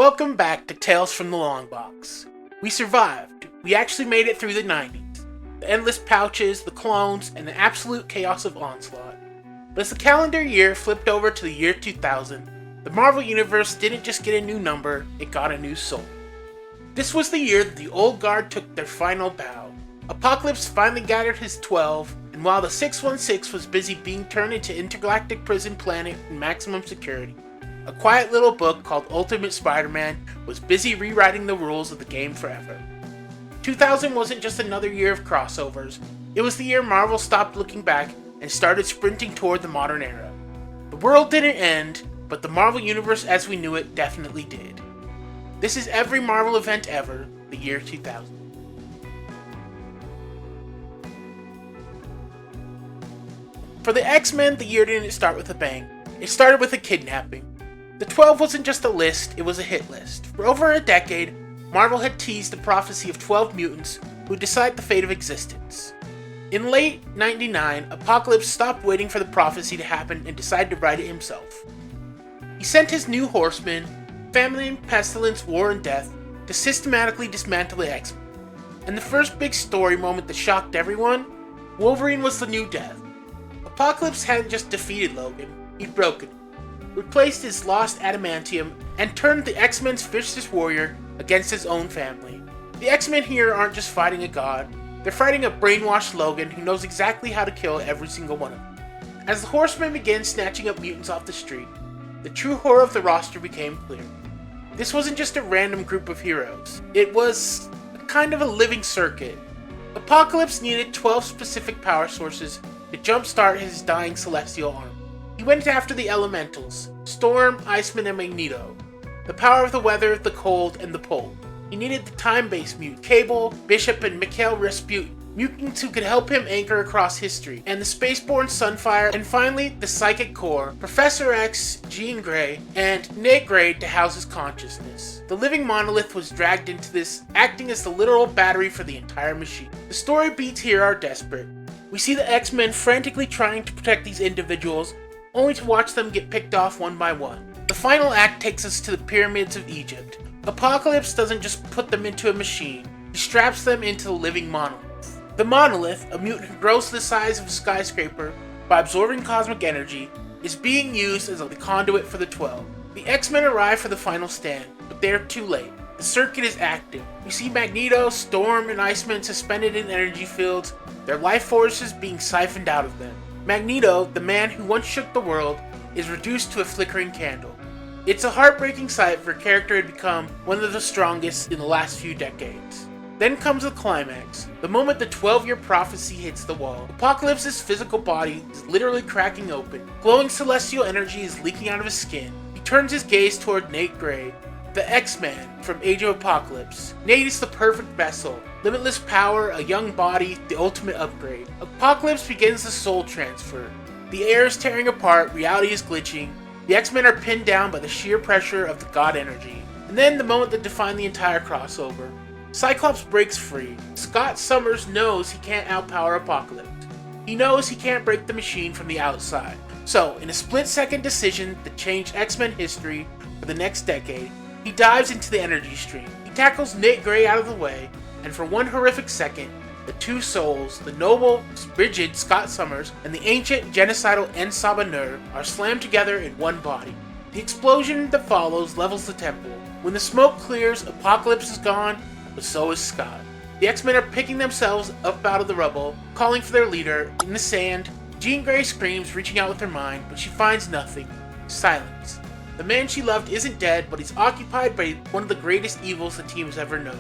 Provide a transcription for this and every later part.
Welcome back to Tales from the Longbox. We survived. We actually made it through the 90s. The endless pouches, the clones, and the absolute chaos of Onslaught. But as the calendar year flipped over to the year 2000, the Marvel Universe didn't just get a new number, it got a new soul. This was the year that the old guard took their final bow. Apocalypse finally gathered his 12, and while the 616 was busy being turned into intergalactic prison planet and maximum security, a quiet little book called Ultimate Spider-Man was busy rewriting the rules of the game forever. 2000 wasn't just another year of crossovers, it was the year Marvel stopped looking back and started sprinting toward the modern era. The world didn't end, but the Marvel Universe as we knew it definitely did. This is every Marvel event ever, the year 2000. For the X-Men, the year didn't start with a bang. It started with a kidnapping. The 12 wasn't just a list, it was a hit list. For over a decade, Marvel had teased the prophecy of 12 mutants who would decide the fate of existence. In late 99, Apocalypse stopped waiting for the prophecy to happen and decided to write it himself. He sent his new horsemen, famine, pestilence, war, and death, to systematically dismantle the X-Men. And the first big story moment that shocked everyone, Wolverine was the new death. Apocalypse hadn't just defeated Logan, he'd broken him, replaced his lost adamantium, and turned the X-Men's fiercest warrior against his own family. The X-Men here aren't just fighting a god, they're fighting a brainwashed Logan who knows exactly how to kill every single one of them. As the Horsemen began snatching up mutants off the street, the true horror of the roster became clear. This wasn't just a random group of heroes, it was kind of a living circuit. Apocalypse needed 12 specific power sources to jumpstart his dying celestial army. He went after the elementals, Storm, Iceman, and Magneto, the power of the weather, the cold, and the pole. He needed the time-based mutant, Cable, Bishop, and Mikhail Rasputin, mutants who could help him anchor across history, and the spaceborne Sunfire, and finally, the Psychic Core, Professor X, Jean Grey, and Nate Grey to house his consciousness. The living monolith was dragged into this, acting as the literal battery for the entire machine. The story beats here are desperate. We see the X-Men frantically trying to protect these individuals, only to watch them get picked off one by one. The final act takes us to the pyramids of Egypt. Apocalypse doesn't just put them into a machine, he straps them into the living monolith. The monolith, a mutant who grows to the size of a skyscraper by absorbing cosmic energy, is being used as a conduit for the 12. The X-Men arrive for the final stand, but they are too late. The circuit is active. We see Magneto, Storm, and Iceman suspended in energy fields, their life forces being siphoned out of them. Magneto, the man who once shook the world, is reduced to a flickering candle. It's a heartbreaking sight for a character who had become one of the strongest in the last few decades. Then comes the climax, the moment the 12-year prophecy hits the wall. Apocalypse's physical body is literally cracking open. Glowing celestial energy is leaking out of his skin. He turns his gaze toward Nate Grey, the X-Man from Age of Apocalypse. Nate is the perfect vessel. Limitless power, a young body, the ultimate upgrade. Apocalypse begins the soul transfer. The air is tearing apart, reality is glitching. The X-Men are pinned down by the sheer pressure of the god energy. And then the moment that defined the entire crossover. Cyclops breaks free. Scott Summers knows he can't outpower Apocalypse. He knows he can't break the machine from the outside. So, in a split-second decision that changed X-Men history for the next decade, he dives into the energy stream. He tackles Nate Grey out of the way, and for one horrific second, the two souls, the noble, rigid Scott Summers and the ancient, genocidal En Sabah are slammed together in one body. The explosion that follows levels the temple. When the smoke clears, Apocalypse is gone, but so is Scott. The X-Men are picking themselves up out of the rubble, calling for their leader. In the sand, Jean Grey screams, reaching out with her mind, but she finds nothing. Silence. The man she loved isn't dead, but he's occupied by one of the greatest evils the team has ever known.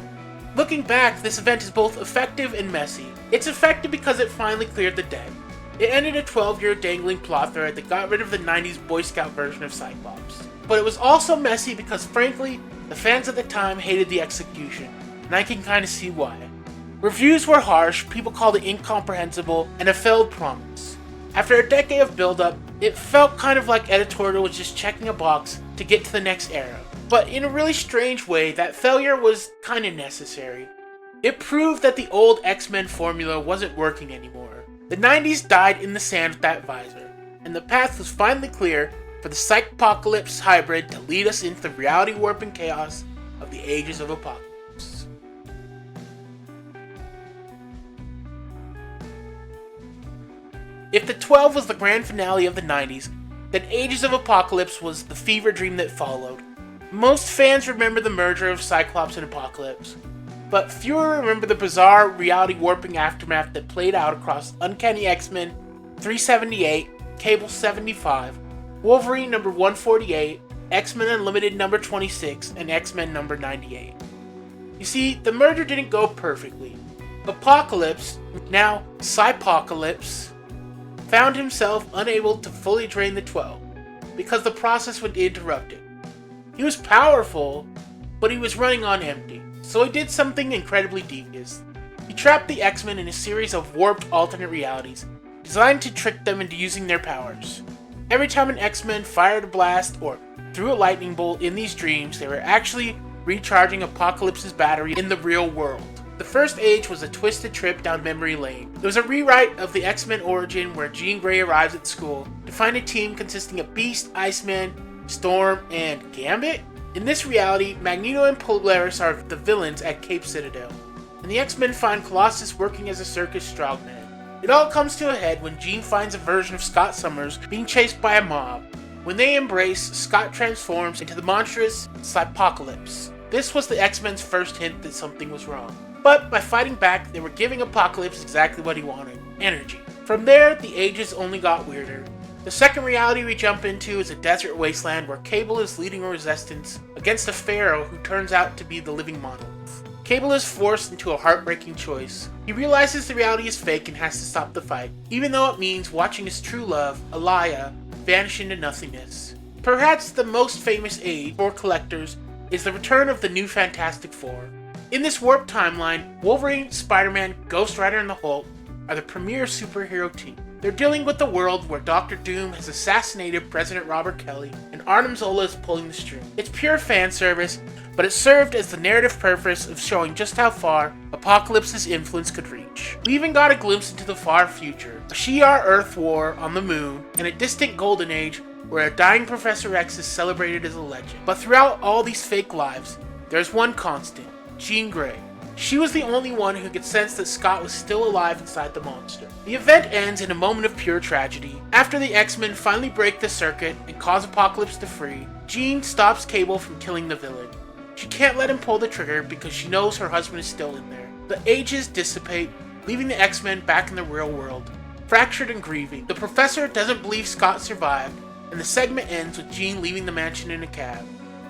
Looking back, this event is both effective and messy. It's effective because it finally cleared the dead. It ended a 12-year dangling plot thread that got rid of the 90s Boy Scout version of Cyclops. But it was also messy because frankly, the fans at the time hated the execution, and I can kinda see why. Reviews were harsh, people called it incomprehensible, and a failed promise. After a decade of build-up, it felt kind of like editorial was just checking a box to get to the next era. But in a really strange way, that failure was kinda necessary. It proved that the old X-Men formula wasn't working anymore. The 90s died in the sand with that visor, and the path was finally clear for the Psychopocalypse hybrid to lead us into the reality warp and chaos of the Ages of Apocalypse. If the 12 was the grand finale of the 90s, then Ages of Apocalypse was the fever dream that followed. Most fans remember the merger of Cyclops and Apocalypse, but fewer remember the bizarre reality warping aftermath that played out across Uncanny X-Men 378, Cable 75, Wolverine number 148, X-Men Unlimited number 26, and X-Men number 98. You see, the merger didn't go perfectly. Apocalypse, now Psypocalypse, found himself unable to fully drain the 12, because the process would be interrupted. He was powerful, but he was running on empty, so he did something incredibly devious. He trapped the X-Men in a series of warped alternate realities, designed to trick them into using their powers. Every time an X-Men fired a blast or threw a lightning bolt in these dreams, they were actually recharging Apocalypse's battery in the real world. The first age was a twisted trip down memory lane. There was a rewrite of the X-Men origin where Jean Grey arrives at school to find a team consisting of Beast, Iceman, Storm, and Gambit? In this reality, Magneto and Polaris are the villains at Cape Citadel, and the X-Men find Colossus working as a circus strongman. It all comes to a head when Jean finds a version of Scott Summers being chased by a mob. When they embrace, Scott transforms into the monstrous Psypocalypse. This was the X-Men's first hint that something was wrong. But by fighting back, they were giving Apocalypse exactly what he wanted: energy. From there, the ages only got weirder. The second reality we jump into is a desert wasteland where Cable is leading a resistance against a pharaoh who turns out to be the living monolith. Cable is forced into a heartbreaking choice. He realizes the reality is fake and has to stop the fight, even though it means watching his true love, Alaya, vanish into nothingness. Perhaps the most famous age for collectors is the return of the new Fantastic Four. In this warped timeline, Wolverine, Spider-Man, Ghost Rider, and the Hulk are the premier superhero team. They're dealing with a world where Dr. Doom has assassinated President Robert Kelly, and Arnim Zola is pulling the string. It's pure fan service, but it served as the narrative purpose of showing just how far Apocalypse's influence could reach. We even got a glimpse into the far future, a Shi'ar Earth war on the moon, and a distant golden age where a dying Professor X is celebrated as a legend. But throughout all these fake lives, there's one constant: Jean Grey. She was the only one who could sense that Scott was still alive inside the monster. The event ends in a moment of pure tragedy. After the X-Men finally break the circuit and cause Apocalypse to free, Jean stops Cable from killing the villain. She can't let him pull the trigger because she knows her husband is still in there. The ages dissipate, leaving the X-Men back in the real world, fractured and grieving. The professor doesn't believe Scott survived, and the segment ends with Jean leaving the mansion in a cab,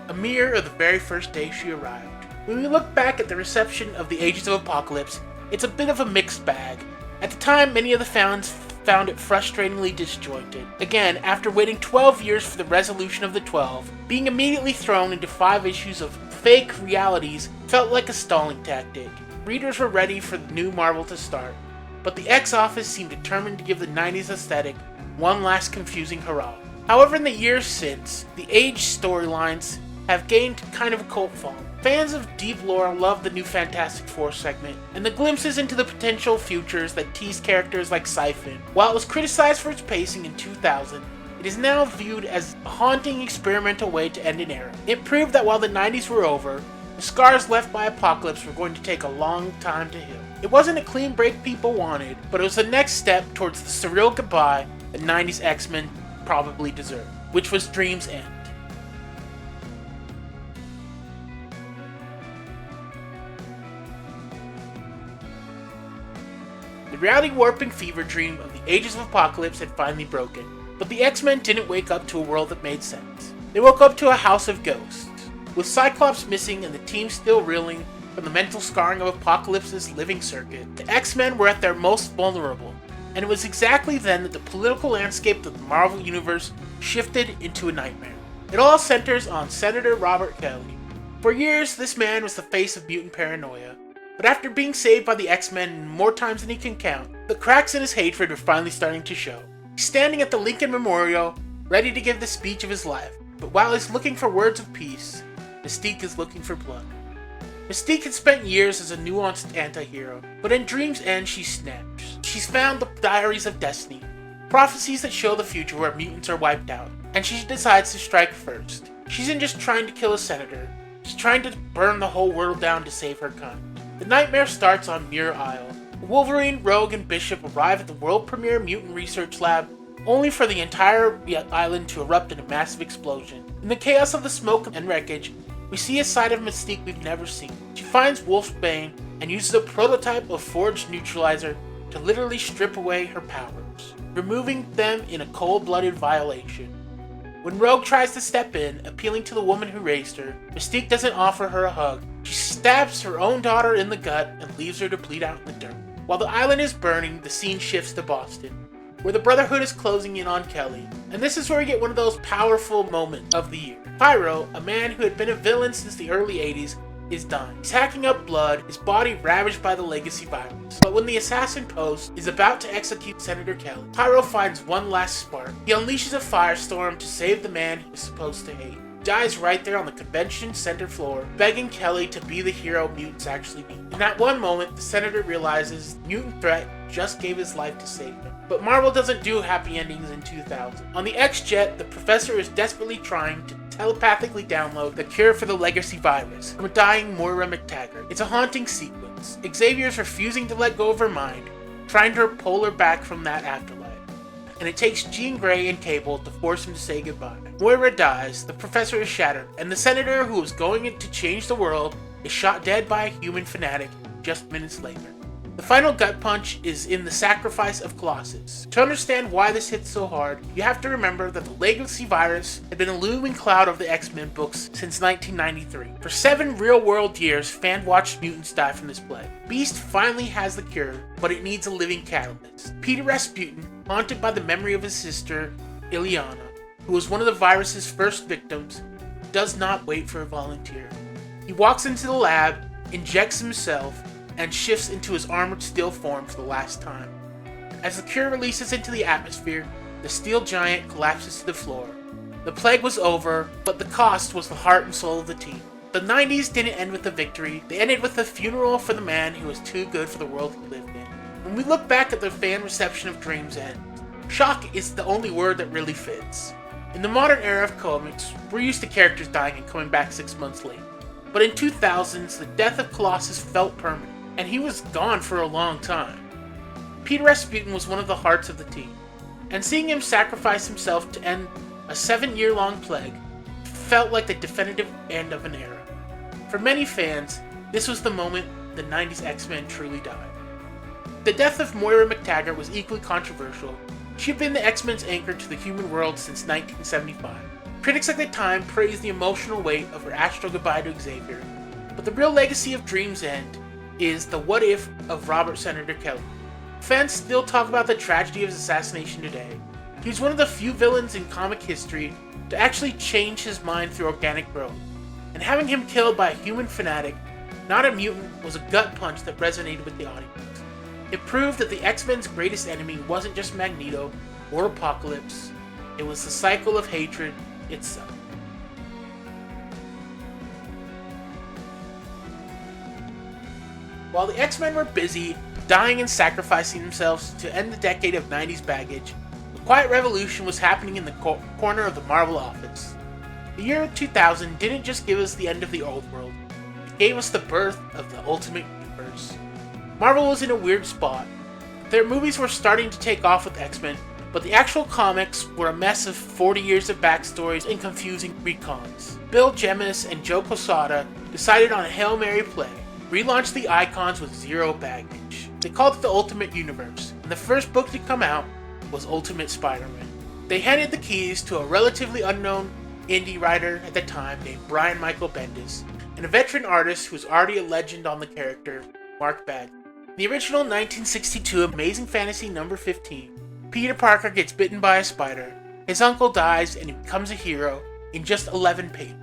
a mirror of the very first day she arrived. When we look back at the reception of the Ages of Apocalypse, it's a bit of a mixed bag. At the time, many of the fans found it frustratingly disjointed. Again, after waiting 12 years for the resolution of the 12, being immediately thrown into 5 issues of fake realities felt like a stalling tactic. Readers were ready for the new Marvel to start, but the X-Office seemed determined to give the 90s aesthetic one last confusing hurrah. However, in the years since, the Age storylines have gained kind of a cult following. Fans of deep lore love the new Fantastic Four segment, and the glimpses into the potential futures that tease characters like Siphon. While it was criticized for its pacing in 2000, it is now viewed as a haunting experimental way to end an era. It proved that while the 90s were over, the scars left by Apocalypse were going to take a long time to heal. It wasn't a clean break people wanted, but it was the next step towards the surreal goodbye the 90s X-Men probably deserved, which was Dream's End. The reality warping fever dream of the Ages of Apocalypse had finally broken, but the X-Men didn't wake up to a world that made sense. They woke up to a house of ghosts. With Cyclops missing and the team still reeling from the mental scarring of Apocalypse's living circuit, the X-Men were at their most vulnerable, and it was exactly then that the political landscape of the Marvel Universe shifted into a nightmare. It all centers on Senator Robert Kelly. For years, this man was the face of mutant paranoia, but after being saved by the X-Men more times than he can count, the cracks in his hatred were finally starting to show. He's standing at the Lincoln Memorial, ready to give the speech of his life, but while he's looking for words of peace, Mystique is looking for blood. Mystique had spent years as a nuanced anti-hero, but in Dream's End she snaps. She's found the Diaries of Destiny, prophecies that show the future where mutants are wiped out, and she decides to strike first. She isn't just trying to kill a senator, she's trying to burn the whole world down to save her kind. The nightmare starts on Muir Isle. Wolverine, Rogue, and Bishop arrive at the world premiere mutant research lab, only for the entire island to erupt in a massive explosion. In the chaos of the smoke and wreckage, we see a side of Mystique we've never seen. She finds Wolfsbane and uses a prototype of forged neutralizer to literally strip away her powers, removing them in a cold-blooded violation. When Rogue tries to step in, appealing to the woman who raised her, Mystique doesn't offer her a hug. She stabs her own daughter in the gut and leaves her to bleed out in the dirt. While the island is burning, the scene shifts to Boston, where the Brotherhood is closing in on Kelly. And this is where we get one of those powerful moments of the year. Pyro, a man who had been a villain since the early 80s, is dying. He's hacking up blood, his body ravaged by the legacy virus. But when the assassin post is about to execute Senator Kelly, Pyro finds one last spark. He unleashes a firestorm to save the man he was supposed to hate. He dies right there on the convention center floor, begging Kelly to be the hero mutants actually need. In that one moment, the senator realizes the mutant threat just gave his life to save him. But Marvel doesn't do happy endings in 2000. On the X-Jet, the professor is desperately trying to telepathically download the cure for the legacy virus from a dying Moira McTaggart. It's a haunting sequence. Xavier's refusing to let go of her mind, trying to pull her back from that afterlife. And it takes Jean Grey and Cable to force him to say goodbye. Moira dies, the professor is shattered, and the senator who was going to change the world is shot dead by a human fanatic just minutes later. The final gut punch is in the sacrifice of Colossus. To understand why this hits so hard, you have to remember that the legacy virus had been a looming cloud of the X-Men books since 1993. For 7 real-world years, fans watched mutants die from this plague. Beast finally has the cure, but it needs a living catalyst. Peter Rasputin, haunted by the memory of his sister, Ileana, who was one of the virus's first victims, does not wait for a volunteer. He walks into the lab, injects himself, and shifts into his armored steel form for the last time. As the cure releases into the atmosphere, the steel giant collapses to the floor. The plague was over, but the cost was the heart and soul of the team. The 90s didn't end with a victory, they ended with a funeral for the man who was too good for the world he lived in. When we look back at the fan reception of Dream's End, shock is the only word that really fits. In the modern era of comics, we're used to characters dying and coming back 6 months late. But in 2000s, the death of Colossus felt permanent, and he was gone for a long time. Peter Rasputin was one of the hearts of the team, and seeing him sacrifice himself to end a 7-year-long plague felt like the definitive end of an era. For many fans, this was the moment the 90s X-Men truly died. The death of Moira McTaggart was equally controversial. She had been the X-Men's anchor to the human world since 1975. Critics at the time praised the emotional weight of her astral goodbye to Xavier, but the real legacy of Dream's End is the what if of Robert Senator Kelly. Fans still talk about the tragedy of his assassination today. He was one of the few villains in comic history to actually change his mind through organic growth, and having him killed by a human fanatic, not a mutant, was a gut punch that resonated with the audience. It proved that the X-Men's greatest enemy wasn't just Magneto or Apocalypse, it was the cycle of hatred itself. While the X-Men were busy dying and sacrificing themselves to end the decade of 90s baggage, a quiet revolution was happening in the corner of the Marvel office. The year 2000 didn't just give us the end of the old world, it gave us the birth of the Ultimate Universe. Marvel was in a weird spot. Their movies were starting to take off with X-Men, but the actual comics were a mess of 40 years of backstories and confusing recons. Bill Jemas and Joe Quesada decided on a Hail Mary play. Relaunched the icons with zero baggage. They called it the Ultimate Universe, and the first book to come out was Ultimate Spider-Man. They handed the keys to a relatively unknown indie writer at the time named Brian Michael Bendis, and a veteran artist who was already a legend on the character, Mark Bagley. In the original 1962 Amazing Fantasy number 15, Peter Parker gets bitten by a spider, his uncle dies, and he becomes a hero in just 11 pages.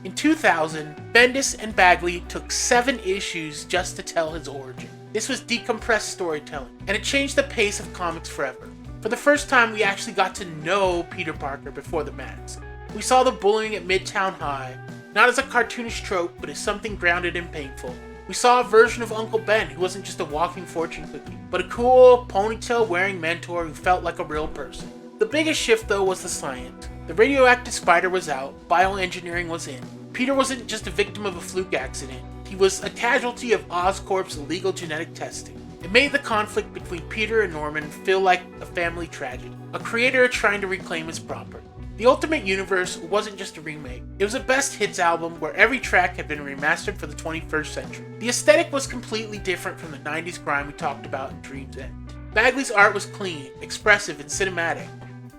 In 2000, Bendis and Bagley took 7 issues just to tell his origin. This was decompressed storytelling, and it changed the pace of comics forever. For the first time, we actually got to know Peter Parker before the mask. We saw the bullying at Midtown High, not as a cartoonish trope, but as something grounded and painful. We saw a version of Uncle Ben who wasn't just a walking fortune cookie, but a cool, ponytail-wearing mentor who felt like a real person. The biggest shift, though, was the science. The radioactive spider was out, bioengineering was in. Peter wasn't just a victim of a fluke accident, he was a casualty of Oscorp's illegal genetic testing. It made the conflict between Peter and Norman feel like a family tragedy, a creator trying to reclaim his property. The Ultimate Universe wasn't just a remake, it was a best hits album where every track had been remastered for the 21st century. The aesthetic was completely different from the 90s grime we talked about in Dream's End. Bagley's art was clean, expressive, and cinematic.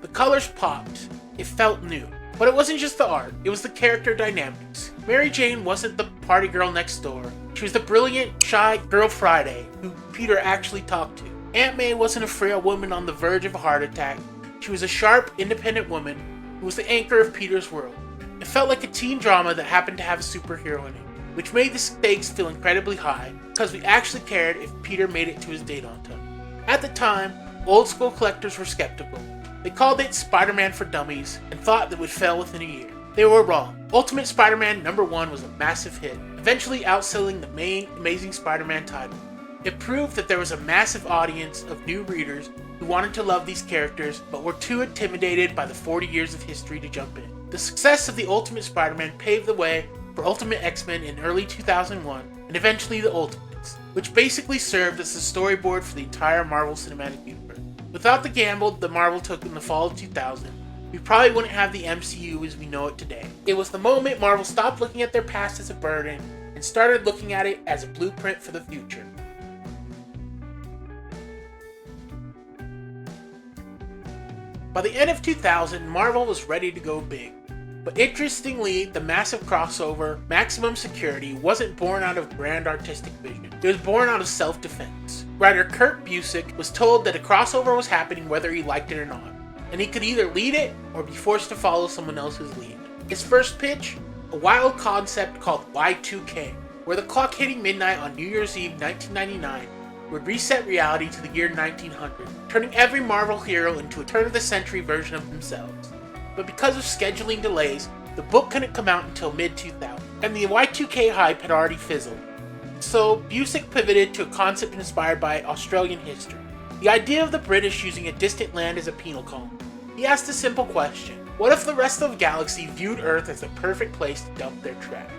The colors popped, it felt new. But it wasn't just the art, it was the character dynamics. Mary Jane wasn't the party girl next door, she was the brilliant, shy Girl Friday who Peter actually talked to. Aunt May wasn't a frail woman on the verge of a heart attack, she was a sharp, independent woman who was the anchor of Peter's world. It felt like a teen drama that happened to have a superhero in it, which made the stakes feel incredibly high because we actually cared if Peter made it to his date on time. At the time, old school collectors were skeptical. They called it Spider-Man for Dummies and thought that it would fail within a year. They were wrong. Ultimate Spider-Man #1 was a massive hit, eventually outselling the main Amazing Spider-Man title. It proved that there was a massive audience of new readers who wanted to love these characters but were too intimidated by the 40 years of history to jump in. The success of the Ultimate Spider-Man paved the way for Ultimate X-Men in early 2001 and eventually the Ultimates, which basically served as the storyboard for the entire Marvel Cinematic Universe. Without the gamble that Marvel took in the fall of 2000, we probably wouldn't have the MCU as we know it today. It was the moment Marvel stopped looking at their past as a burden and started looking at it as a blueprint for the future. By the end of 2000, Marvel was ready to go big. But interestingly, the massive crossover, Maximum Security, wasn't born out of grand artistic vision. It was born out of self-defense. Writer Kurt Busiek was told that a crossover was happening whether he liked it or not, and he could either lead it or be forced to follow someone else's lead. His first pitch? A wild concept called Y2K, where the clock hitting midnight on New Year's Eve 1999 would reset reality to the year 1900, turning every Marvel hero into a turn-of-the-century version of themselves. But because of scheduling delays, the book couldn't come out until mid-2000, and the Y2K hype had already fizzled. So Busiek pivoted to a concept inspired by Australian history, the idea of the British using a distant land as a penal colony. He asked a simple question: what if the rest of the galaxy viewed Earth as the perfect place to dump their trash?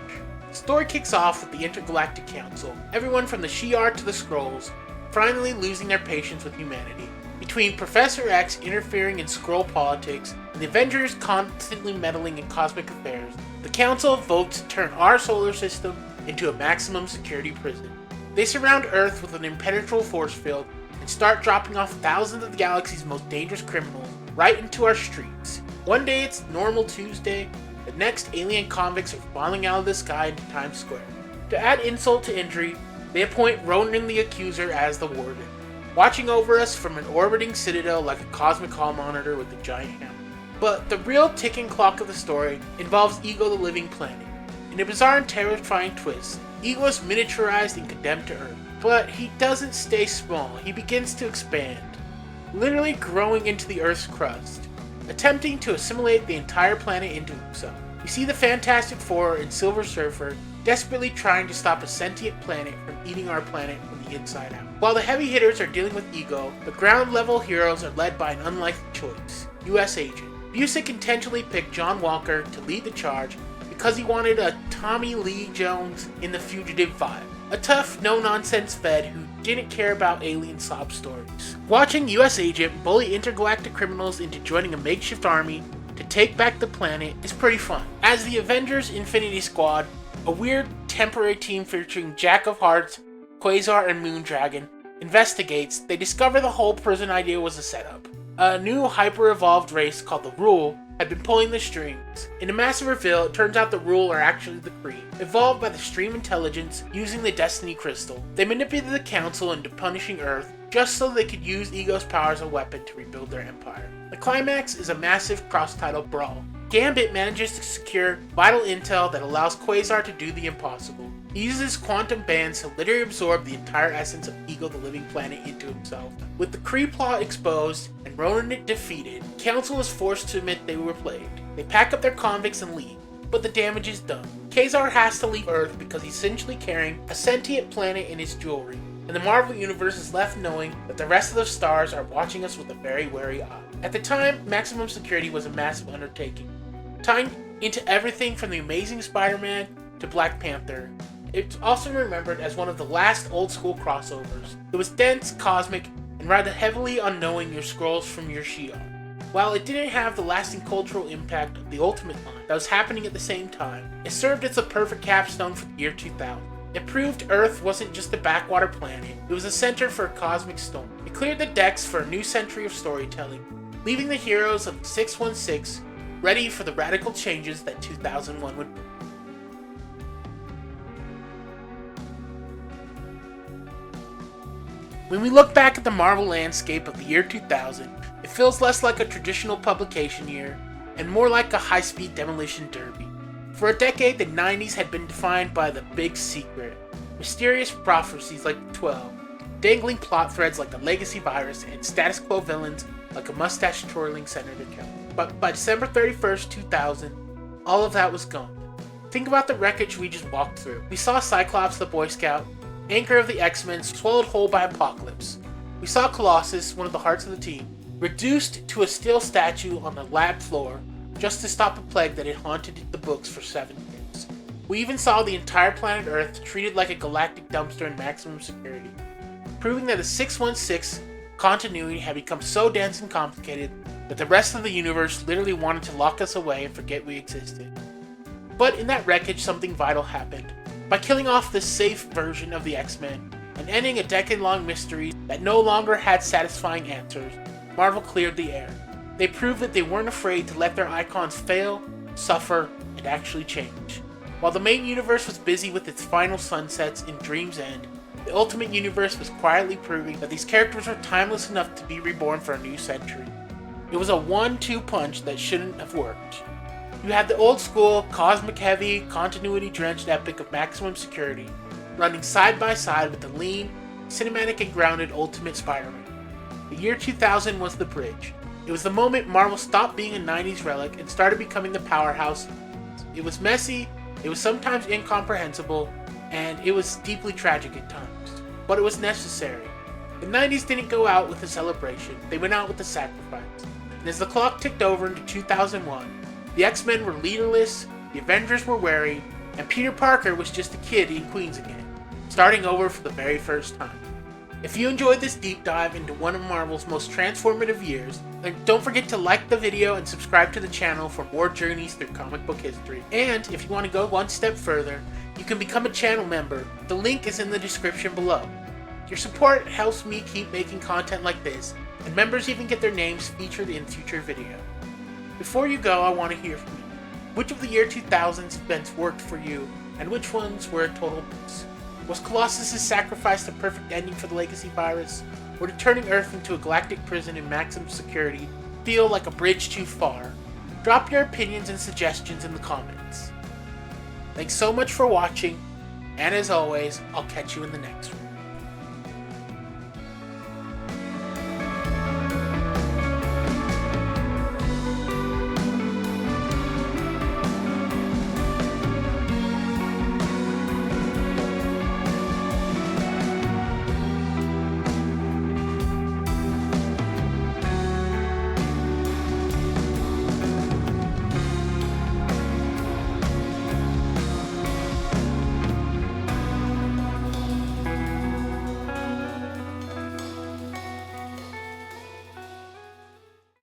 The story kicks off with the Intergalactic Council, everyone from the Shi'ar to the Skrulls, finally losing their patience with humanity. Between Professor X interfering in Skrull politics and the Avengers constantly meddling in cosmic affairs, the Council votes to turn our solar system into a maximum security prison. They surround Earth with an impenetrable force field and start dropping off thousands of the galaxy's most dangerous criminals right into our streets. One day it's normal Tuesday, the next alien convicts are falling out of the sky into Times Square. To add insult to injury, they appoint Ronan the Accuser as the warden, watching over us from an orbiting citadel like a cosmic hall monitor with a giant hammer. But the real ticking clock of the story involves Ego the Living Planet. In a bizarre and terrifying twist, Ego is miniaturized and condemned to Earth. But he doesn't stay small, he begins to expand, literally growing into the Earth's crust, attempting to assimilate the entire planet into himself. We see the Fantastic Four and Silver Surfer desperately trying to stop a sentient planet from eating our planet from the inside out. While the heavy hitters are dealing with Ego, the ground level heroes are led by an unlikely choice: US Agent. Busiek intentionally picked John Walker to lead the charge because he wanted a Tommy Lee Jones in The Fugitive vibe. A tough, no-nonsense Fed who didn't care about alien sob stories. Watching US Agent bully intergalactic criminals into joining a makeshift army to take back the planet is pretty fun. As the Avengers Infinity Squad, a weird temporary team featuring Jack of Hearts, Quasar, and Moondragon, investigates, they discover the whole prison idea was a setup. A new hyper-evolved race called the Rule had been pulling the strings. In a massive reveal, it turns out the Rule are actually the Kree, evolved by the Stream Intelligence using the Destiny Crystal. They manipulated the Council into punishing Earth just so they could use Ego's power as a weapon to rebuild their empire. The climax is a massive cross-title brawl. Gambit manages to secure vital intel that allows Quasar to do the impossible. He uses quantum bands to literally absorb the entire essence of Ego the Living Planet into himself. With the Kree plot exposed and Ronan defeated, Council is forced to admit they were played. They pack up their convicts and leave, but the damage is done. Kazar has to leave Earth because he's essentially carrying a sentient planet in his jewelry, and the Marvel Universe is left knowing that the rest of the stars are watching us with a very wary eye. At the time, maximum security was a massive undertaking, tying into everything from The Amazing Spider-Man to Black Panther. It's also remembered as one of the last old-school crossovers. It was dense, cosmic, and relied heavily on knowing your scrolls from your Shi'ar. While it didn't have the lasting cultural impact of the Ultimate line that was happening at the same time, it served as a perfect capstone for the year 2000. It proved Earth wasn't just a backwater planet, it was a center for a cosmic storm. It cleared the decks for a new century of storytelling, leaving the heroes of 616 ready for the radical changes that 2001 would bring. When we look back at the Marvel landscape of the year 2000, it feels less like a traditional publication year and more like a high-speed demolition derby. For a decade, the 90s had been defined by the big secret, mysterious prophecies like the 12, dangling plot threads like the legacy virus, and status quo villains like a mustache-twirling Senator Kelly. But by December 31st, 2000, all of that was gone. Think about the wreckage we just walked through. We saw Cyclops the Boy Scout, anchor of the X-Men, swallowed whole by Apocalypse. We saw Colossus, one of the hearts of the team, reduced to a steel statue on the lab floor just to stop a plague that had haunted the books for 7 years. We even saw the entire planet Earth treated like a galactic dumpster in maximum security, proving that the 616 continuity had become so dense and complicated that the rest of the universe literally wanted to lock us away and forget we existed. But in that wreckage, something vital happened. By killing off the safe version of the X-Men and ending a decade-long mystery that no longer had satisfying answers, Marvel cleared the air. They proved that they weren't afraid to let their icons fail, suffer, and actually change. While the main universe was busy with its final sunsets in Dream's End, the Ultimate Universe was quietly proving that these characters were timeless enough to be reborn for a new century. It was a 1-2 punch that shouldn't have worked. You had the old-school, cosmic-heavy, continuity-drenched epic of Maximum Security, running side by side with the lean, cinematic and grounded Ultimate Spider-Man. The year 2000 was the bridge. It was the moment Marvel stopped being a 90s relic and started becoming the powerhouse. It was messy, it was sometimes incomprehensible, and it was deeply tragic at times. But it was necessary. The 90s didn't go out with a celebration, they went out with a sacrifice. And as the clock ticked over into 2001, the X-Men were leaderless, the Avengers were wary, and Peter Parker was just a kid in Queens again, starting over for the very first time. If you enjoyed this deep dive into one of Marvel's most transformative years, then don't forget to like the video and subscribe to the channel for more journeys through comic book history. And if you want to go one step further, you can become a channel member. The link is in the description below. Your support helps me keep making content like this, and members even get their names featured in future videos. Before you go, I want to hear from you. Which of the year 2000's events worked for you, and which ones were a total miss? Was Colossus' sacrifice the perfect ending for the legacy virus, or did turning Earth into a galactic prison in maximum security feel like a bridge too far? Drop your opinions and suggestions in the comments. Thanks so much for watching, and as always, I'll catch you in the next one.